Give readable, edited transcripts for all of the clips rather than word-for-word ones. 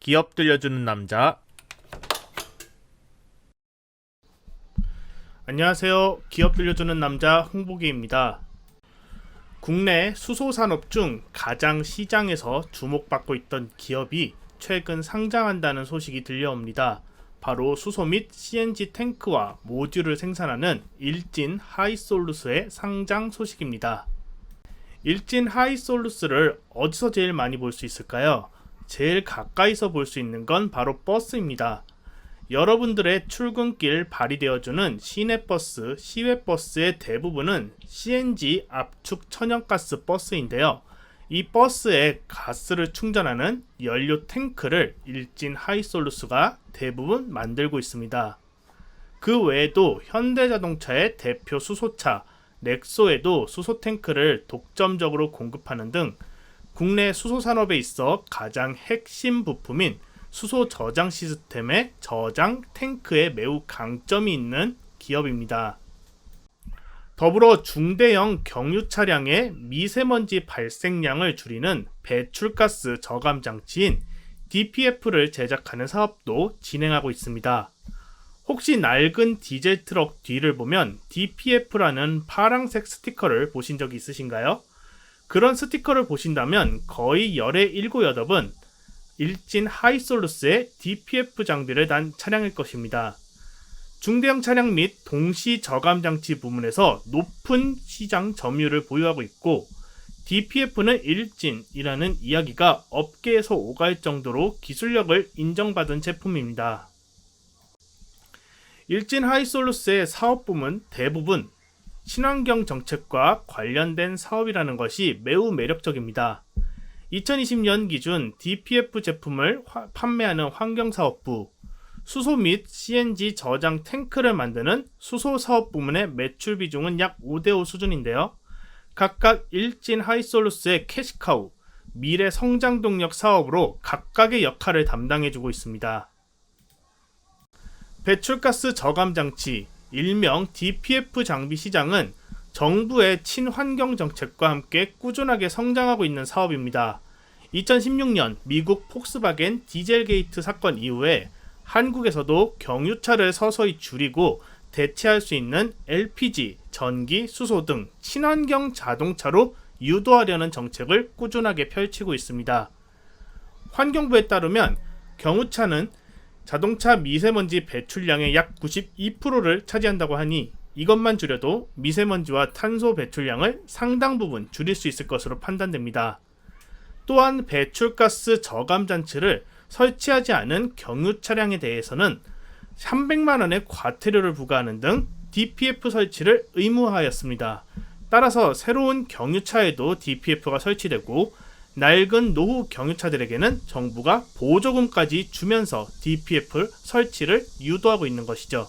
기업 들려주는 남자. 안녕하세요. 기업 들려주는 남자 홍보기입니다. 국내 수소산업 중 가장 시장에서 주목받고 있던 기업이 최근 상장한다는 소식이 들려옵니다. 바로 수소 및 CNG 탱크와 모듈을 생산하는 일진 하이솔루스의 상장 소식입니다. 일진 하이솔루스를 어디서 제일 많이 볼 수 있을까요? 제일 가까이서 볼 수 있는 건 바로 버스입니다. 여러분들의 출근길 발휘되어주는 시내버스, 시외버스의 대부분은 CNG 압축 천연가스 버스인데요. 이 버스에 가스를 충전하는 연료 탱크를 일진 하이솔루스가 대부분 만들고 있습니다. 그 외에도 현대자동차의 대표 수소차 넥소에도 수소 탱크를 독점적으로 공급하는 등 국내 수소 산업에 있어 가장 핵심 부품인 수소 저장 시스템의 저장 탱크에 매우 강점이 있는 기업입니다. 더불어 중대형 경유 차량의 미세먼지 발생량을 줄이는 배출가스 저감 장치인 DPF를 제작하는 사업도 진행하고 있습니다. 혹시 낡은 디젤 트럭 뒤를 보면 DPF라는 파란색 스티커를 보신 적이 있으신가요? 그런 스티커를 보신다면 거의 열의 7, 8은 일진 하이솔루스의 DPF 장비를 단 차량일 것입니다. 중대형 차량 및 동시 저감 장치 부문에서 높은 시장 점유율을 보유하고 있고 DPF는 일진이라는 이야기가 업계에서 오갈 정도로 기술력을 인정받은 제품입니다. 일진 하이솔루스의 사업 부문 대부분 친환경 정책과 관련된 사업이라는 것이 매우 매력적입니다. 2020년 기준 DPF 제품을 판매하는 환경사업부, 수소 및 CNG 저장 탱크를 만드는 수소사업 부문의 매출 비중은 약 5대5 수준인데요. 각각 일진 하이솔루스의 캐시카우, 미래 성장 동력 사업으로 각각의 역할을 담당해주고 있습니다. 배출가스 저감 장치, 일명 DPF 장비 시장은 정부의 친환경 정책과 함께 꾸준하게 성장하고 있는 사업입니다. 2016년 미국 폭스바겐 디젤 게이트 사건 이후에 한국에서도 경유차를 서서히 줄이고 대체할 수 있는 LPG, 전기, 수소 등 친환경 자동차로 유도하려는 정책을 꾸준하게 펼치고 있습니다. 환경부에 따르면 경유차는 자동차 미세먼지 배출량의 약 92%를 차지한다고 하니 이것만 줄여도 미세먼지와 탄소 배출량을 상당 부분 줄일 수 있을 것으로 판단됩니다. 또한 배출가스 저감 장치를 설치하지 않은 경유 차량에 대해서는 300만 원의 과태료를 부과하는 등 DPF 설치를 의무화하였습니다. 따라서 새로운 경유차에도 DPF가 설치되고 낡은 노후 경유차들에게는 정부가 보조금까지 주면서 DPF 설치를 유도하고 있는 것이죠.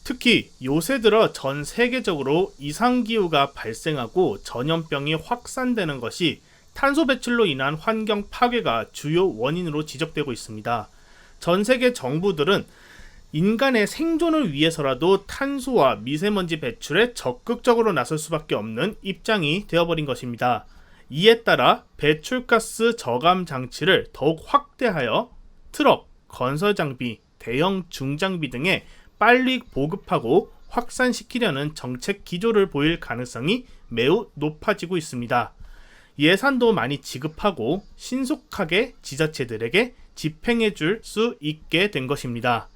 특히 요새 들어 전 세계적으로 이상기후가 발생하고 전염병이 확산되는 것이 탄소 배출로 인한 환경 파괴가 주요 원인으로 지적되고 있습니다. 전 세계 정부들은 인간의 생존을 위해서라도 탄소와 미세먼지 배출에 적극적으로 나설 수밖에 없는 입장이 되어버린 것입니다. 이에 따라 배출가스 저감 장치를 더욱 확대하여 트럭, 건설 장비, 대형 중장비 등에 빨리 보급하고 확산시키려는 정책 기조를 보일 가능성이 매우 높아지고 있습니다. 예산도 많이 지급하고 신속하게 지자체들에게 집행해 줄 수 있게 된 것입니다.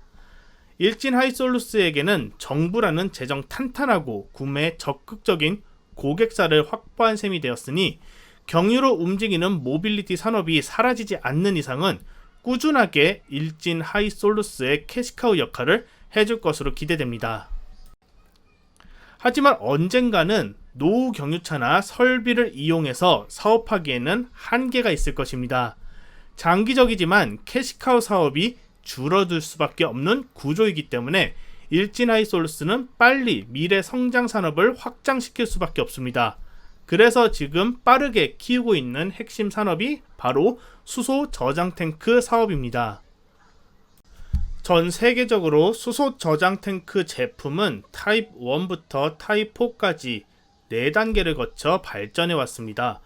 일진 하이솔루스에게는 정부라는 재정 탄탄하고 구매에 적극적인 고객사를 확보한 셈이 되었으니 경유로 움직이는 모빌리티 산업이 사라지지 않는 이상은 꾸준하게 일진 하이솔루스의 캐시카우 역할을 해줄 것으로 기대됩니다. 하지만 언젠가는 노후 경유차나 설비를 이용해서 사업하기에는 한계가 있을 것입니다. 장기적이지만 캐시카우 사업이 줄어들 수밖에 없는 구조이기 때문에 일진 하이솔루스는 빨리 미래 성장 산업을 확장시킬 수밖에 없습니다. 그래서 지금 빠르게 키우고 있는 핵심 산업이 바로 수소 저장 탱크 사업입니다. 전 세계적으로 수소 저장 탱크 제품은 타입 1부터 타입 4까지 4단계를 거쳐 발전해 왔습니다.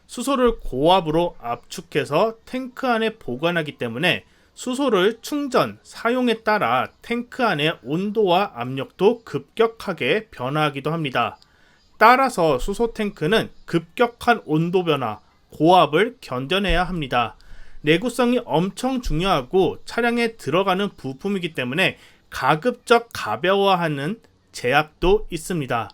수소를 고압으로 압축해서 탱크 안에 보관하기 때문에 수소를 충전, 사용에 따라 탱크 안의 온도와 압력도 급격하게 변화하기도 합니다. 따라서 수소 탱크는 급격한 온도 변화, 고압을 견뎌내야 합니다. 내구성이 엄청 중요하고 차량에 들어가는 부품이기 때문에 가급적 가벼워하는 제약도 있습니다.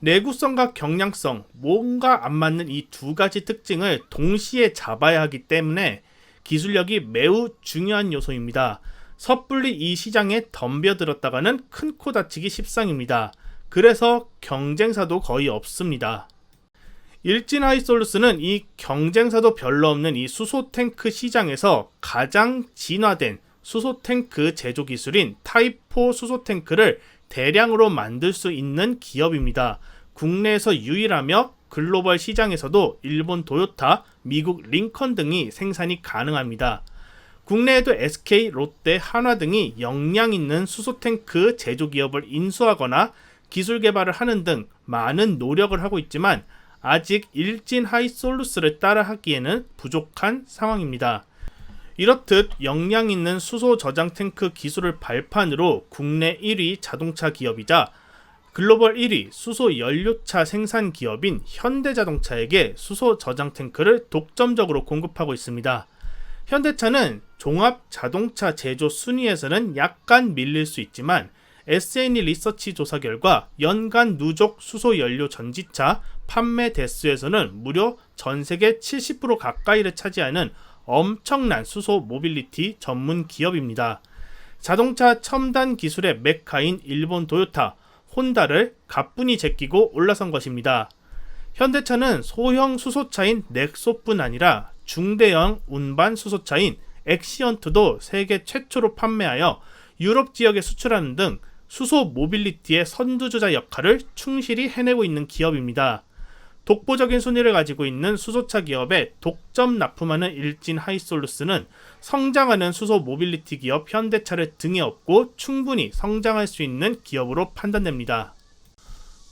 내구성과 경량성, 뭔가 안 맞는 이 두 가지 특징을 동시에 잡아야 하기 때문에 기술력이 매우 중요한 요소입니다. 섣불리 이 시장에 덤벼들었다가는 큰 코 다치기 십상입니다. 그래서 경쟁사도 거의 없습니다. 일진 하이솔루스는 이 경쟁사도 별로 없는 이 수소 탱크 시장에서 가장 진화된 수소 탱크 제조 기술인 타입 4 수소 탱크를 대량으로 만들 수 있는 기업입니다. 국내에서 유일하며 글로벌 시장에서도 일본 도요타, 미국 링컨 등이 생산이 가능합니다. 국내에도 SK, 롯데, 한화 등이 역량 있는 수소 탱크 제조 기업을 인수하거나 기술 개발을 하는 등 많은 노력을 하고 있지만 아직 일진 하이솔루스를 따라하기에는 부족한 상황입니다. 이렇듯 역량 있는 수소 저장 탱크 기술을 발판으로 국내 1위 자동차 기업이자 글로벌 1위 수소 연료차 생산 기업인 현대자동차에게 수소 저장 탱크를 독점적으로 공급하고 있습니다. 현대차는 종합 자동차 제조 순위에서는 약간 밀릴 수 있지만 S&E 리서치 조사 결과 연간 누적 수소 연료 전지차 판매 대수에서는 무려 전 세계 70% 가까이를 차지하는 엄청난 수소 모빌리티 전문 기업입니다. 자동차 첨단 기술의 메카인 일본 도요타, 혼다를 가뿐히 제끼고 올라선 것입니다. 현대차는 소형 수소차인 넥소뿐 아니라 중대형 운반 수소차인 엑시언트도 세계 최초로 판매하여 유럽 지역에 수출하는 등 수소 모빌리티의 선두주자 역할을 충실히 해내고 있는 기업입니다. 독보적인 순위를 가지고 있는 수소차 기업에 독점 납품하는 일진 하이솔루스는 성장하는 수소 모빌리티 기업 현대차를 등에 업고 충분히 성장할 수 있는 기업으로 판단됩니다.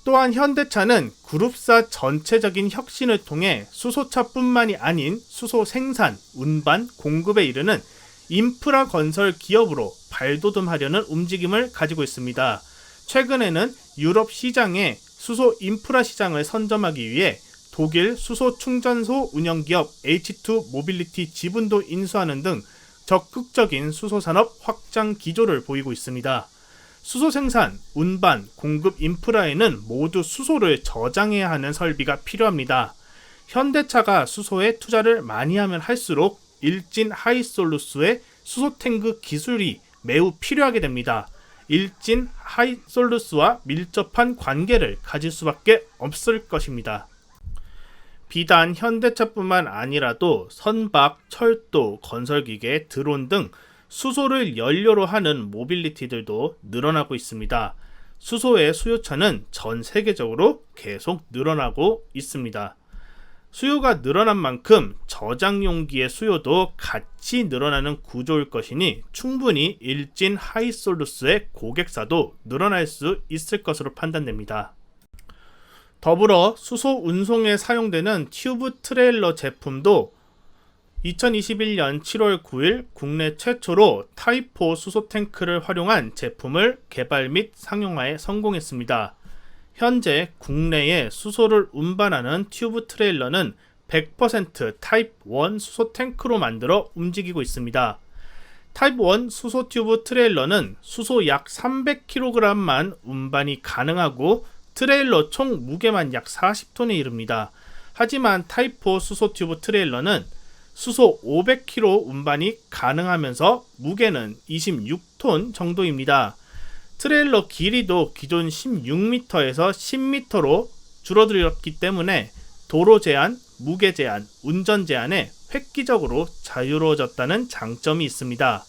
또한 현대차는 그룹사 전체적인 혁신을 통해 수소차뿐만이 아닌 수소 생산, 운반, 공급에 이르는 인프라 건설 기업으로 발돋움하려는 움직임을 가지고 있습니다. 최근에는 유럽 시장에 수소 인프라 시장을 선점하기 위해 독일 수소 충전소 운영기업 H2 모빌리티 지분도 인수하는 등 적극적인 수소 산업 확장 기조를 보이고 있습니다. 수소 생산, 운반, 공급 인프라에는 모두 수소를 저장해야 하는 설비가 필요합니다. 현대차가 수소에 투자를 많이 하면 할수록 일진 하이솔루스의 수소 탱크 기술이 매우 필요하게 됩니다. 일진 하이솔루스와 밀접한 관계를 가질 수밖에 없을 것입니다. 비단 현대차뿐만 아니라도 선박, 철도, 건설기계, 드론 등 수소를 연료로 하는 모빌리티들도 늘어나고 있습니다. 수소의 수요차는 전 세계적으로 계속 늘어나고 있습니다. 수요가 늘어난 만큼 저장 용기의 수요도 같이 늘어나는 구조일 것이니 충분히 일진 하이솔루스의 고객사도 늘어날 수 있을 것으로 판단됩니다. 더불어 수소 운송에 사용되는 튜브 트레일러 제품도 2021년 7월 9일 국내 최초로 타입 4 수소 탱크를 활용한 제품을 개발 및 상용화에 성공했습니다. 현재 국내에 수소를 운반하는 튜브 트레일러는 100% 타입 1 수소 탱크로 만들어 움직이고 있습니다. 타입 1 수소 튜브 트레일러는 수소 약 300kg만 운반이 가능하고 트레일러 총 무게만 약 40톤에 이릅니다. 하지만 타입 4 수소 튜브 트레일러는 수소 500kg 운반이 가능하면서 무게는 26톤 정도입니다. 트레일러 길이도 기존 16m에서 10m로 줄어들었기 때문에 도로 제한, 무게 제한, 운전 제한에 획기적으로 자유로워졌다는 장점이 있습니다.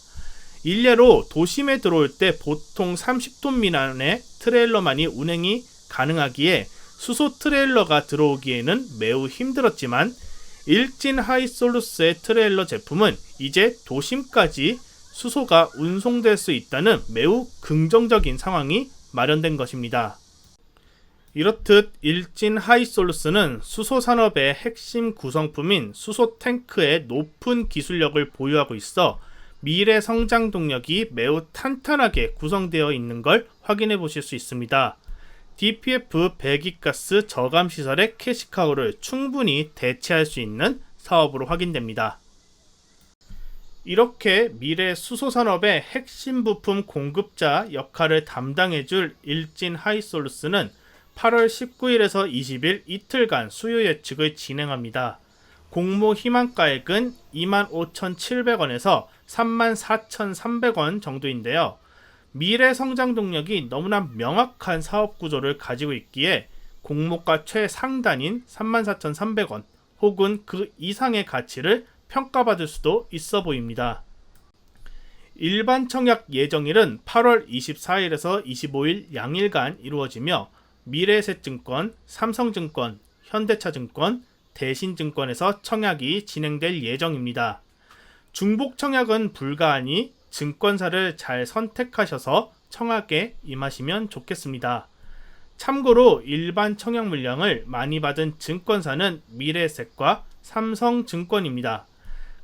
일례로 도심에 들어올 때 보통 30톤 미만의 트레일러만이 운행이 가능하기에 수소 트레일러가 들어오기에는 매우 힘들었지만 일진 하이솔루스의 트레일러 제품은 이제 도심까지 수소가 운송될 수 있다는 매우 긍정적인 상황이 마련된 것입니다. 이렇듯 일진 하이솔루스는 수소산업의 핵심 구성품인 수소 탱크의 높은 기술력을 보유하고 있어 미래 성장 동력이 매우 탄탄하게 구성되어 있는 걸 확인해 보실 수 있습니다. DPF 배기가스 저감 시설의 캐시카우를 충분히 대체할 수 있는 사업으로 확인됩니다. 이렇게 미래 수소산업의 핵심 부품 공급자 역할을 담당해줄 일진 하이솔루스는 8월 19일에서 20일 이틀간 수요 예측을 진행합니다. 공모 희망가액은 25,700원에서 34,300원 정도인데요. 미래 성장 동력이 너무나 명확한 사업 구조를 가지고 있기에 공모가 최상단인 34,300원 혹은 그 이상의 가치를 평가받을 수도 있어 보입니다. 일반 청약 예정일은 8월 24일에서 25일 양일간 이루어지며 미래에셋증권, 삼성증권, 현대차증권, 대신증권에서 청약이 진행될 예정입니다. 중복 청약은 불가하니 증권사를 잘 선택하셔서 청약에 임하시면 좋겠습니다. 참고로 일반 청약 물량을 많이 받은 증권사는 미래에셋과 삼성증권입니다.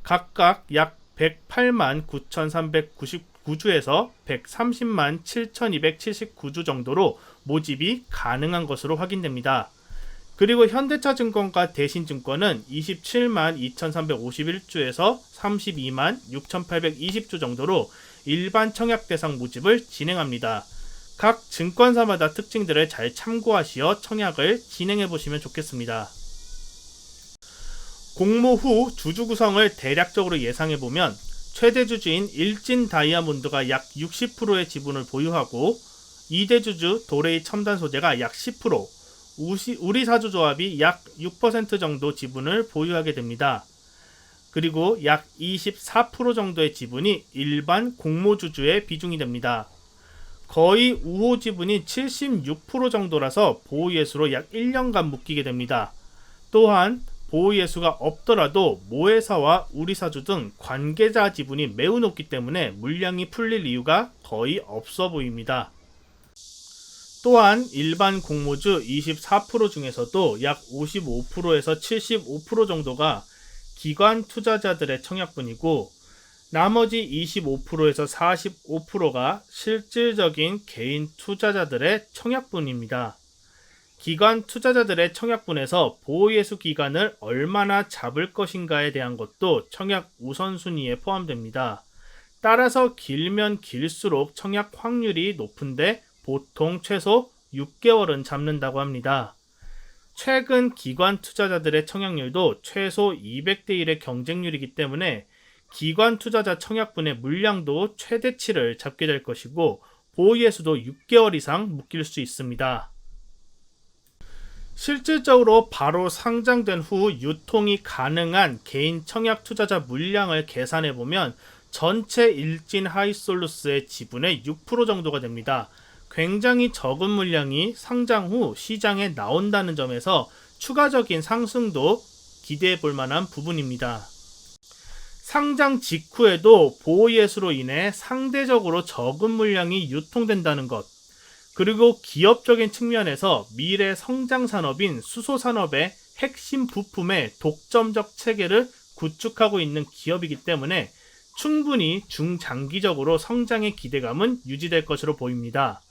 각각 약 108만 9,399주에서 130만 7,279주 정도로 모집이 가능한 것으로 확인됩니다. 그리고 현대차증권과 대신증권은 27만 2,351주에서 32만 6,820주 정도로 일반 청약 대상 모집을 진행합니다. 각 증권사마다 특징들을 잘 참고하시어 청약을 진행해 보시면 좋겠습니다. 공모 후 주주 구성을 대략적으로 예상해 보면 최대 주주인 일진 다이아몬드가 약 60%의 지분을 보유하고 2대 주주 도레이 첨단 소재가 약 10%, 우리사주조합이 약 6% 정도 지분을 보유하게 됩니다. 그리고 약 24% 정도의 지분이 일반 공모주주의 비중이 됩니다. 거의 우호 지분이 76% 정도라서 보호예수로 약 1년간 묶이게 됩니다. 또한 보호예수가 없더라도 모회사와 우리사주 등 관계자 지분이 매우 높기 때문에 물량이 풀릴 이유가 거의 없어 보입니다. 또한 일반 공모주 24% 중에서도 약 55%에서 75% 정도가 기관 투자자들의 청약분이고 나머지 25%에서 45%가 실질적인 개인 투자자들의 청약분입니다. 기관 투자자들의 청약분에서 보호예수 기간을 얼마나 잡을 것인가에 대한 것도 청약 우선순위에 포함됩니다. 따라서 길면 길수록 청약 확률이 높은데 보통 최소 6개월은 잡는다고 합니다. 최근 기관 투자자들의 청약률도 최소 200대 1의 경쟁률이기 때문에 기관 투자자 청약분의 물량도 최대치를 잡게 될 것이고 보호예수도 6개월 이상 묶일 수 있습니다. 실질적으로 바로 상장된 후 유통이 가능한 개인 청약 투자자 물량을 계산해보면 전체 일진 하이솔루스의 지분의 6% 정도가 됩니다. 굉장히 적은 물량이 상장 후 시장에 나온다는 점에서 추가적인 상승도 기대해 볼 만한 부분입니다. 상장 직후에도 보호예수로 인해 상대적으로 적은 물량이 유통된다는 것, 그리고 기업적인 측면에서 미래 성장 산업인 수소 산업의 핵심 부품의 독점적 체계를 구축하고 있는 기업이기 때문에 충분히 중장기적으로 성장의 기대감은 유지될 것으로 보입니다.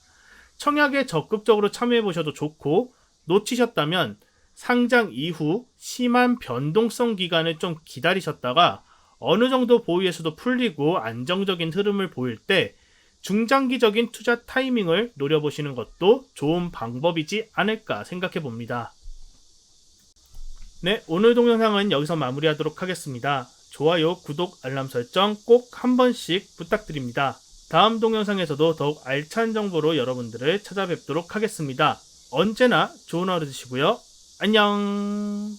청약에 적극적으로 참여해 보셔도 좋고 놓치셨다면 상장 이후 심한 변동성 기간을 좀 기다리셨다가 어느 정도 보유예수도 풀리고 안정적인 흐름을 보일 때 중장기적인 투자 타이밍을 노려보시는 것도 좋은 방법이지 않을까 생각해 봅니다. 네, 오늘 동영상은 여기서 마무리하도록 하겠습니다. 좋아요, 구독, 알람 설정 꼭 한 번씩 부탁드립니다. 다음 동영상에서도 더욱 알찬 정보로 여러분들을 찾아뵙도록 하겠습니다. 언제나 좋은 하루 되시고요. 안녕.